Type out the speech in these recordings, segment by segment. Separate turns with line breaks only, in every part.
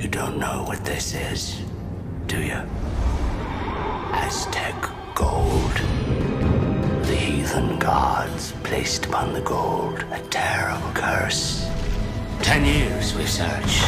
You don't know what this is, do you? Aztec gold. The heathen gods placed upon the gold a terrible curse. 10 years we've searched.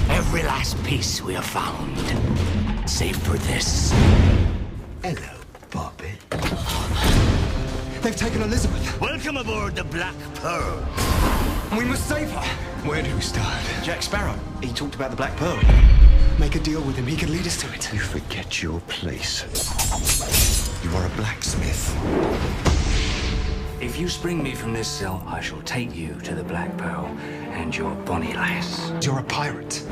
Every last piece we have found, save for this. Hello, Bobby.
They've taken Elizabeth.
Welcome aboard the Black Pearl.
We must save her. Where do we start?
Jack Sparrow. He talked about the Black Pearl.
Make a deal with him. He can lead us to it.
You forget your place. You are a blacksmith.
If you spring me from this cell, I shall take you to the Black Pearl and your bonny lass.
You're a pirate.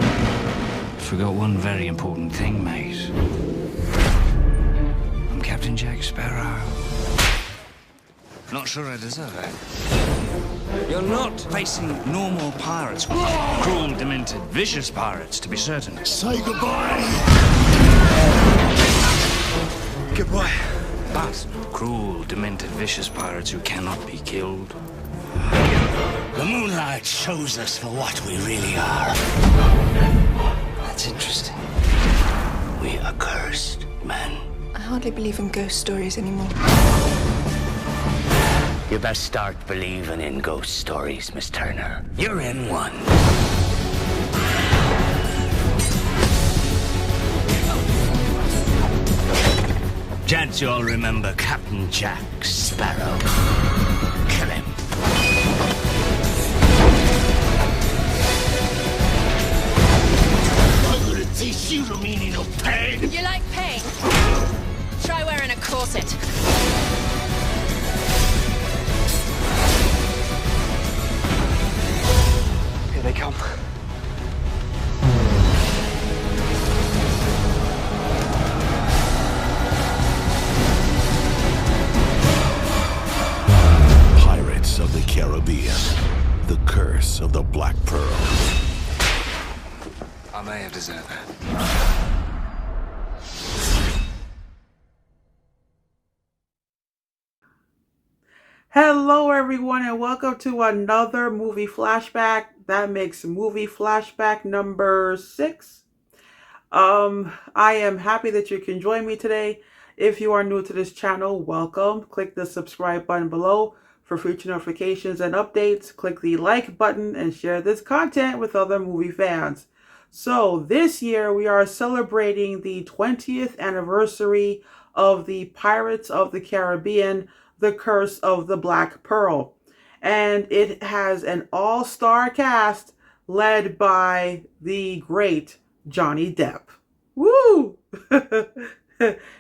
Forgot one very important thing, mate. I'm Captain Jack Sparrow. Not sure I deserve it. You're not facing normal pirates. Cruel, demented, vicious pirates, to be certain.
Say goodbye!
Goodbye.
But cruel, demented, vicious pirates who cannot be killed. The moonlight shows us for what we really are.
That's interesting.
We are cursed men.
I hardly believe in ghost stories anymore.
You best start believing in ghost stories, Miss Turner. You're in one. Gents, you all remember Captain Jack Sparrow. Kill him.
I'm gonna teach you the meaning of pain.
You like pain? Try wearing a corset.
Here they come.
Pirates of the Caribbean. The curse of the Black Pearl.
I may have deserved that.
Hello everyone and welcome to another movie flashback. That makes movie flashback number 6. I am happy that you can join me today. If you are new to this channel, welcome. Click the subscribe button below for future notifications and updates. Click the like button and share this content with other movie fans. So this year we are celebrating the 20th anniversary of the Pirates of the Caribbean, The Curse of the Black Pearl. And it has an all-star cast led by the great Johnny Depp. Woo!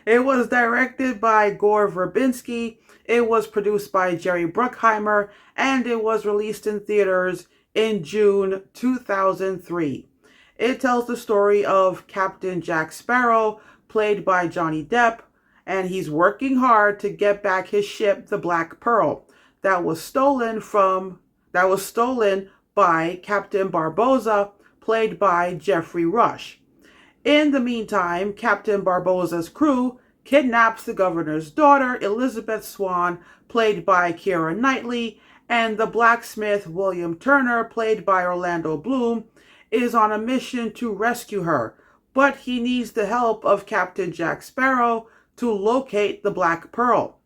It was directed by Gore Verbinski. It was produced by Jerry Bruckheimer, and it was released in theaters in June 2003. It tells the story of Captain Jack Sparrow, played by Johnny Depp, and he's working hard to get back his ship, the Black Pearl, that was stolen by Captain Barboza, played by Jeffrey Rush. In the meantime, Captain Barboza's crew kidnaps the governor's daughter, Elizabeth Swan, played by Keira Knightley, and the blacksmith William Turner, played by Orlando Bloom, is on a mission to rescue her, but he needs the help of Captain Jack Sparrow to locate the Black Pearl.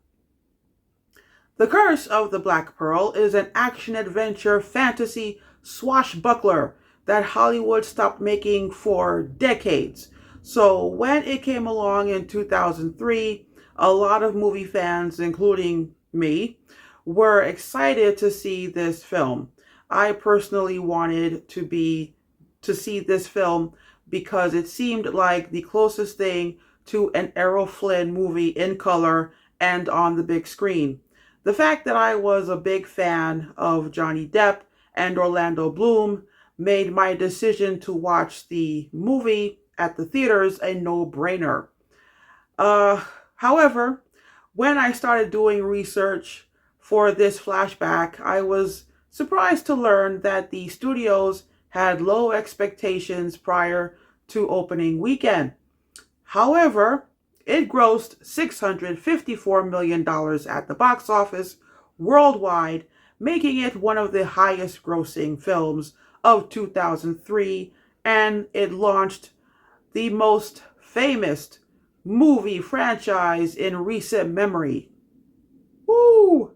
The Curse of the Black Pearl is an action-adventure fantasy swashbuckler that Hollywood stopped making for decades. So when it came along in 2003, a lot of movie fans, including me, were excited to see this film. I personally wanted to see this film because it seemed like the closest thing to an Errol Flynn movie in color and on the big screen. The fact that I was a big fan of Johnny Depp and Orlando Bloom made my decision to watch the movie at the theaters a no-brainer. However, when I started doing research for this flashback, I was surprised to learn that the studios had low expectations prior to opening weekend. However, it grossed $654 million at the box office worldwide, making it one of the highest grossing films of 2003 and it launched the most famous movie franchise in recent memory. Woo!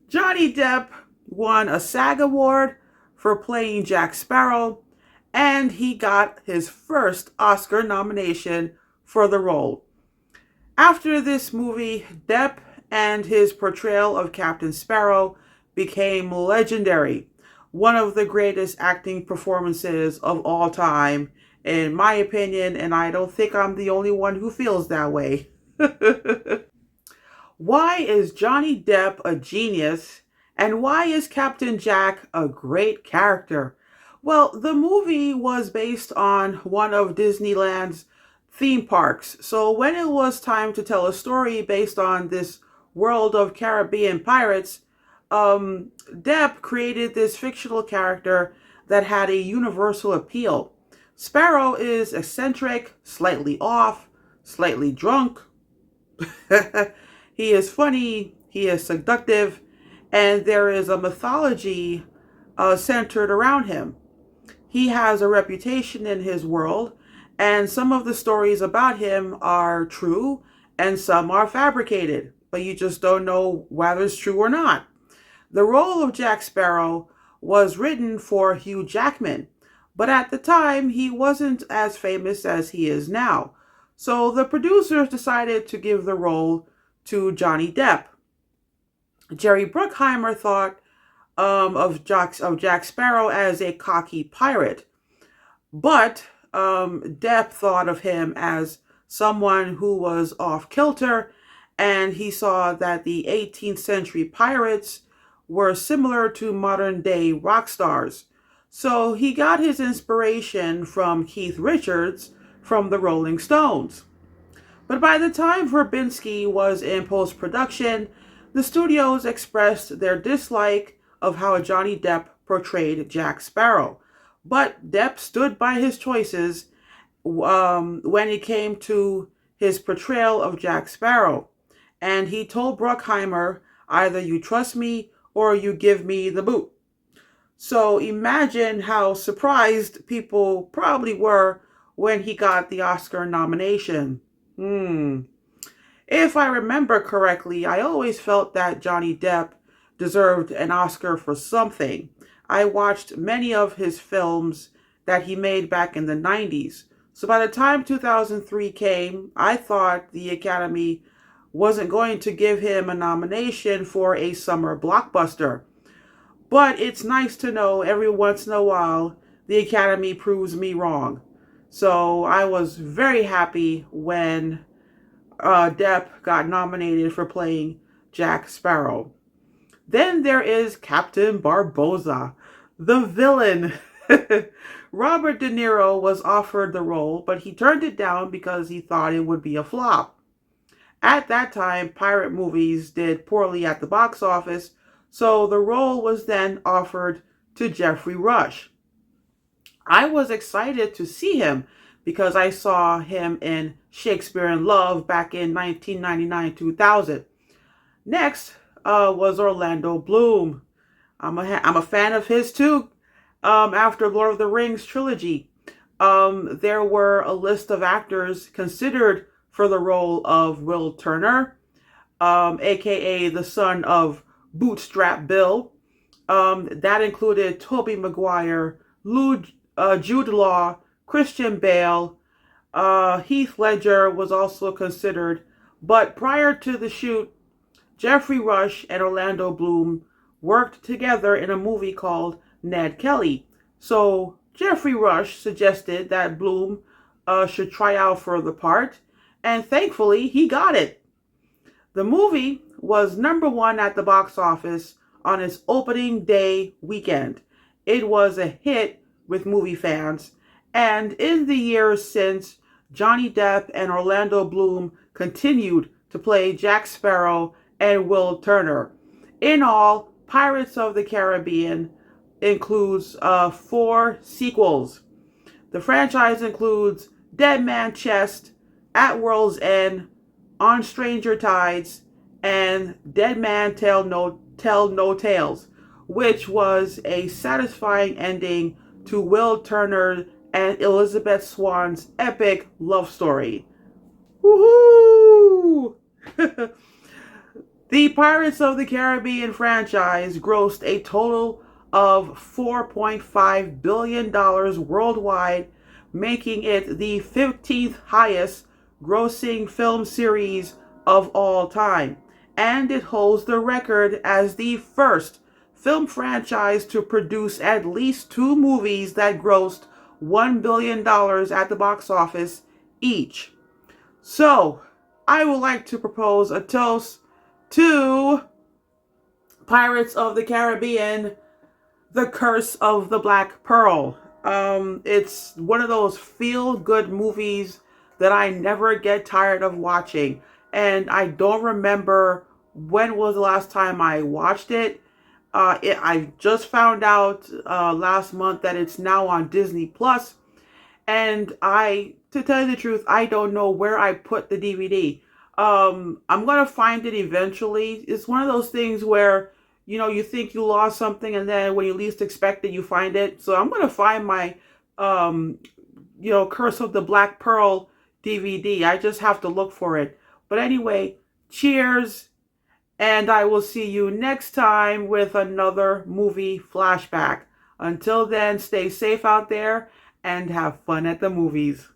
Johnny Depp won a SAG award for playing Jack Sparrow, and he got his first Oscar nomination for the role. After this movie, Depp and his portrayal of Captain Sparrow became legendary, one of the greatest acting performances of all time, in my opinion, and I don't think I'm the only one who feels that way. Why is Johnny Depp a genius, and why is Captain Jack a great character? Well, the movie was based on one of Disneyland's theme parks, so when it was time to tell a story based on this world of Caribbean pirates, Depp created this fictional character that had a universal appeal. Sparrow is eccentric, slightly off, slightly drunk. He is funny, he is seductive, and there is a mythology centered around him. He has a reputation in his world, and some of the stories about him are true and some are fabricated, but you just don't know whether it's true or not. The role of Jack Sparrow was written for Hugh Jackman, but at the time he wasn't as famous as he is now. So the producers decided to give the role to Johnny Depp. Jerry Bruckheimer thought of Jack Sparrow as a cocky pirate, but Depp thought of him as someone who was off kilter, and he saw that the 18th century pirates were similar to modern day rock stars. So he got his inspiration from Keith Richards from the Rolling Stones. But by the time Verbinski was in post-production, the studios expressed their dislike of how Johnny Depp portrayed Jack Sparrow. But Depp stood by his choices when it came to his portrayal of Jack Sparrow. And he told Bruckheimer, either you trust me or you give me the boot. So imagine how surprised people probably were when he got the Oscar nomination. If I remember correctly, I always felt that Johnny Depp deserved an Oscar for something. I watched many of his films that he made back in the 90s. So by the time 2003 came, I thought the Academy wasn't going to give him a nomination for a summer blockbuster. But it's nice to know every once in a while the Academy proves me wrong. So I was very happy when Depp got nominated for playing Jack Sparrow. Then there is Captain Barbossa, the villain. Robert De Niro was offered the role, but he turned it down because he thought it would be a flop. At that time, pirate movies did poorly at the box office, so the role was then offered to Geoffrey Rush. I was excited to see him because I saw him in Shakespeare in Love back in 1999-2000. Next was Orlando Bloom. I'm a fan of his too. After Lord of the Rings trilogy, there were a list of actors considered for the role of Will Turner, aka the son of Bootstrap Bill. That included Tobey Maguire, Jude Law, Christian Bale. Heath Ledger was also considered, but prior to the shoot, Geoffrey Rush and Orlando Bloom worked together in a movie called Ned Kelly. So Geoffrey Rush suggested that Bloom should try out for the part, and thankfully he got it. The movie was #1 at the box office on its opening day weekend. It was a hit with movie fans, and in the years since, Johnny Depp and Orlando Bloom continued to play Jack Sparrow and Will Turner. In all, Pirates of the Caribbean includes 4 sequels. The franchise includes Dead Man Chest, At World's End, On Stranger Tides, and Dead Man Tell No Tales, which was a satisfying ending to Will Turner and Elizabeth Swann's epic love story. Woohoo! The Pirates of the Caribbean franchise grossed a total of $4.5 billion worldwide, making it the 15th highest grossing film series of all time. And it holds the record as the first film franchise to produce at least 2 movies that grossed $1 billion at the box office each. So, I would like to propose a toast to Pirates of the Caribbean, The Curse of the Black Pearl. It's one of those feel-good movies that I never get tired of watching. And I don't remember when was the last time I watched it. I just found out last month that it's now on Disney Plus. And to tell you the truth, I don't know where I put the DVD. I'm going to find it eventually. It's one of those things where, you think you lost something and then when you least expect it, you find it. So I'm going to find my, Curse of the Black Pearl DVD. I just have to look for it. But anyway, cheers. And I will see you next time with another movie flashback. Until then, stay safe out there and have fun at the movies.